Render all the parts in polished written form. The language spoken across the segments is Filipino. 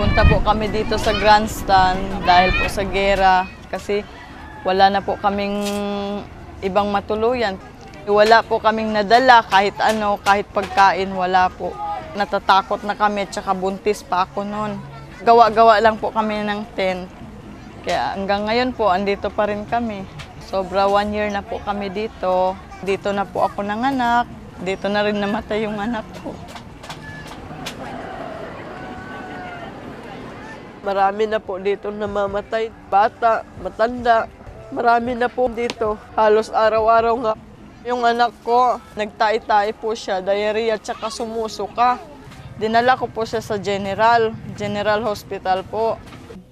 Punta po kami dito sa grandstand dahil po sa gera kasi wala na po kaming ibang matuluyan. Wala po kaming nadala kahit ano, kahit pagkain, wala po. Natatakot na kami, tsaka buntis pa ako noon. Gawa-gawa lang po kami ng tent. Kaya hanggang ngayon po, andito pa rin kami. Sobra 1 year na po kami dito. Dito na po ako nanganak. Dito na rin namatay yung anak ko. Marami na po dito namamatay. Bata, matanda. Marami na po dito. Halos araw-araw nga. Yung anak ko, nagtai-tai po siya, diarrhea, tsaka sumusuka. Dinala ko po siya sa General Hospital po.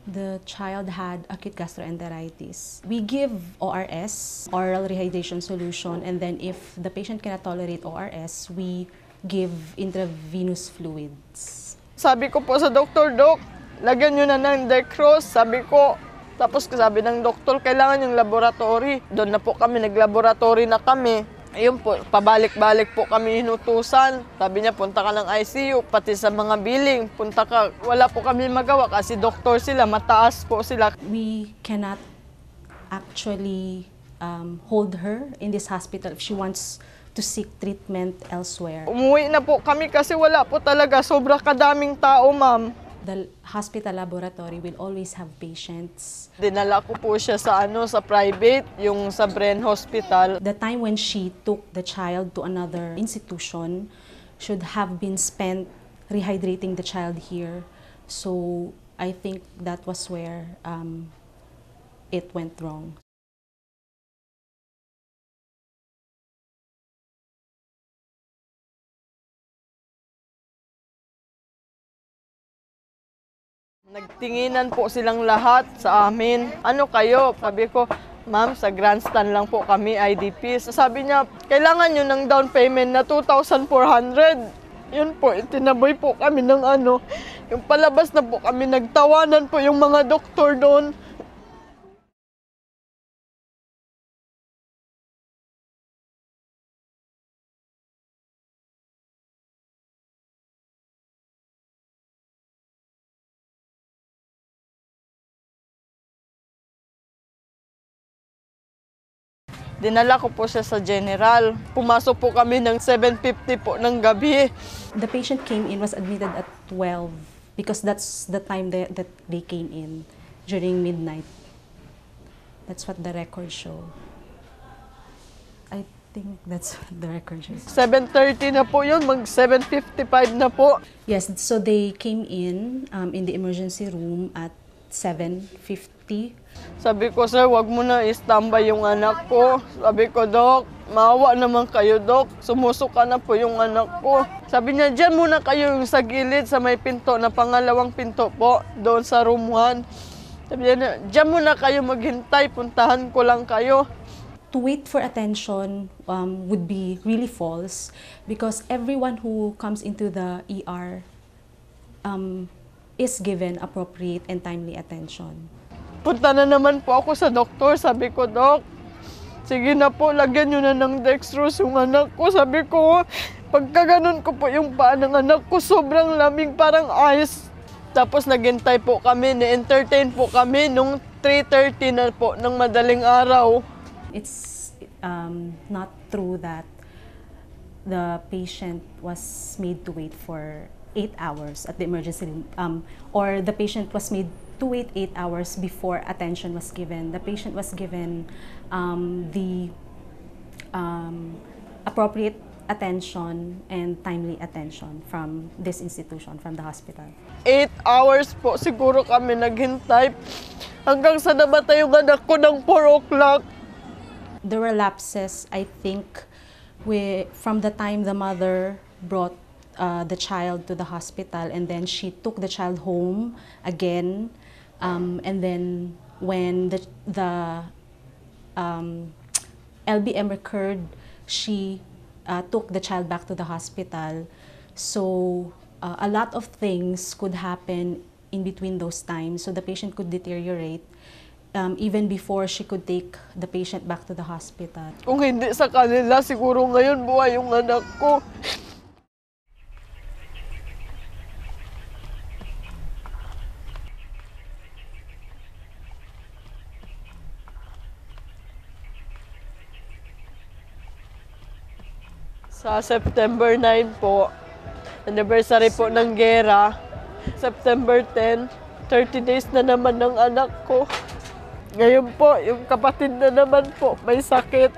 The child had acute gastroenteritis. We give ORS, oral rehydration solution, and then if the patient cannot tolerate ORS, we give intravenous fluids. Sabi ko po sa doktor, Dok, lagyan nyo na ng dextrose, sabi ko. Tapos sabi ng doktor, kailangan yung laboratory. Doon na po kami, naglaboratory na kami. Ayun po, pabalik-balik po kami hinutusan. Sabi niya, punta ka ng ICU, pati sa mga billing, punta ka. Wala po kami magawa kasi doktor sila, mataas po sila. We cannot actually hold her in this hospital if she wants to seek treatment elsewhere. Umuwi na po kami kasi wala po talaga, sobra kadaming tao, ma'am. The hospital laboratory will always have patients. Dinala ko po siya sa sa private, yung sa Bren Hospital. The time when she took the child to another institution should have been spent rehydrating the child here. So I think that was where it went wrong. Nagtinginan po silang lahat sa amin. Ano kayo? Sabi ko, ma'am, sa grandstand lang po kami, IDP. Sabi niya, kailangan nyo ng down payment na 2,400. Yun po, itinaboy po kami ng Yung palabas na po kami, nagtawanan po yung mga doktor doon. Dinala ko po siya sa General. Pumasok po kami ng 7:50 po ng gabi. The patient came in, was admitted at 12 because that's the time that they came in, during midnight. That's what the records show. I think that's what the record shows. 7:30 na po yun, mag 7:55 na po. Yes, so they came in the emergency room at 7:50. Sabi ko, sir, wag mo na i-standby yung anak ko. Sabi ko, Dok, maawa naman kayo, Dok. Sumusuka na po yung anak ko. Sabi niya, dyan muna kayo yung sa gilid, sa may pinto, na pangalawang pinto po, doon sa room 1. Sabi niya, dyan muna kayo maghintay, puntahan ko lang kayo. To wait for attention would be really false because everyone who comes into the ER is given appropriate and timely attention. Punta na naman po ako sa doktor. Sabi ko, Dok, sige na po, lagyan nyo na ng dextrose yung anak ko. Sabi ko, pagka ganun ko po yung paa ng anak ko, sobrang lamig, parang ice. Tapos naghintay po kami, na-entertain po kami nung 3:30 na po ng madaling araw. It's not true that the patient was made to wait for 8 hours at the emergency room, or the patient was made to wait 8 hours before attention was given. The patient was given the appropriate attention and timely attention from this institution, from the hospital. 8 hours po siguro kami naghintay hanggang sa namatay yung anak ko ng 4 o'clock. There were lapses, I think, from the time the mother brought the child to the hospital and then she took the child home again, and then when the LBM recurred, she took the child back to the hospital. So a lot of things could happen in between those times, so the patient could deteriorate even before she could take the patient back to the hospital. Kung hindi sa kanila, siguro ngayon buhay yung anak ko. Sa September 9 po, anniversary po ng gera. September 10, 30 days na naman ng anak ko. Ngayon po, yung kapatid na naman po, may sakit.